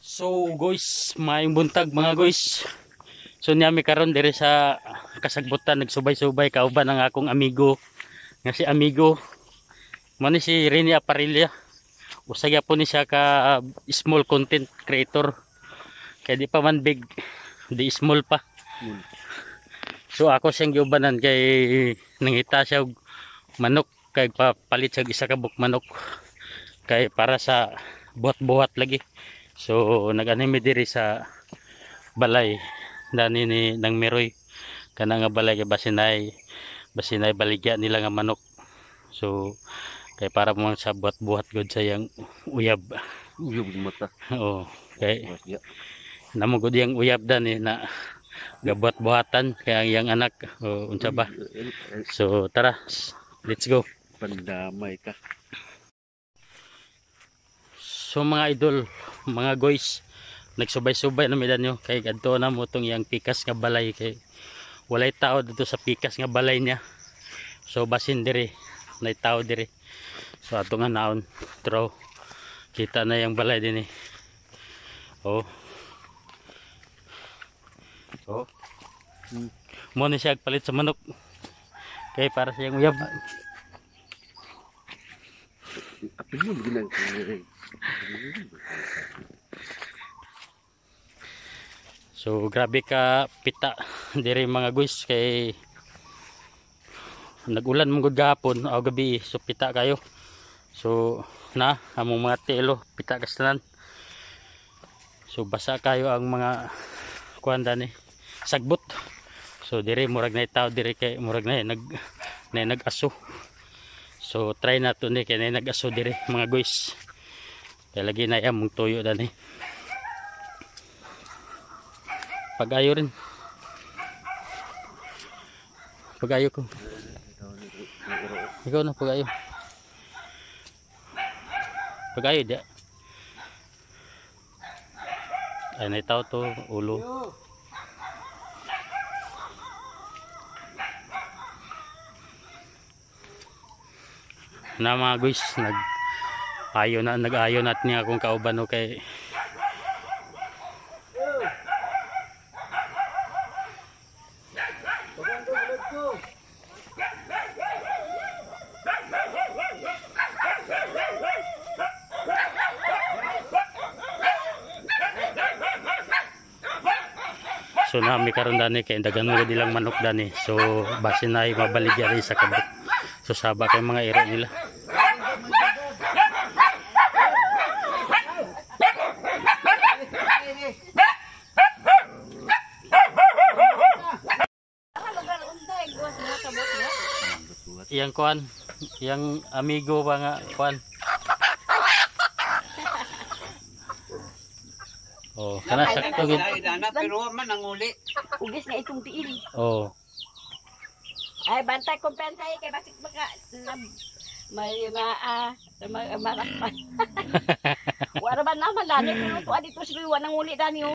So guys, maayong buntag mga guys. So niyami karon dire sa kasagbutan nagsubay-subay kauban ang akong amigo. Nga si amigo man ni si Rene Aparilla. Usaya po ni siya ka small content creator. Kaya di pa man big, di small pa. So ako siyang giubanan kay nangita siya og manok kay papalit siya isa ka buk manok. Kay para sa buhat-buhat lagi. So nag-anime diri sa balay dani ni nang Meroy kana nga balay kay basinay baligya nila nga manok. So kay para mo sa buhat-buhat gud sa yang uyab. Uyab mata. Oo. Kay namo gud yang uyab dani na gabuhat-buhatan kay ang yang anak unsa ba. So tara, let's go. Pandamay ka. So mga idol, mga guys, nagsubay-subay na midan nyo kay kadto na mo tong yang pikas nga balay kay walay tao dito sa pikas nga balay niya. So basin diri, nay tao diri. So ato nga naon, draw. Kita na yang balay din eh. Oh. Oh. Mo ni siya palit sa manok. Kay para sa yang uyab. Apil mo bilang So grabe ka pita diri mga guys kay nagulan mong gagapon o gabi so pita kayo. So na among mga telo pita kastanan. So basa kayo ang mga kuanda ni sagbot. So diri murag na tao diri kay murag na nag-aso. So try nato ni kay nag-aso diri mga guys. Kaya lagi na among tuyo dani. Pag-ayo rin. Pag-ayo ko. Ikaw na pag-ayo. Pag-ayo dia. Ay naitaw to ulo. Na mga guys, nag-ayo natin niya akong kauban o kay so nami karon dani kay dagan mo dilang manok dani. So basin ay mabaligya rin sa kabuk. So saba kay mga iro nila. Yang kuan, yang amigo ba nga kuan. Oh, kana sakto gid. Pero man nanguli. Ugis na itong tiil. Oh. Ay, bantay kompensay kay bakit baka may mga marakpan. Wala ba naman dani pero tuwa dito si Luwa nang uli dani.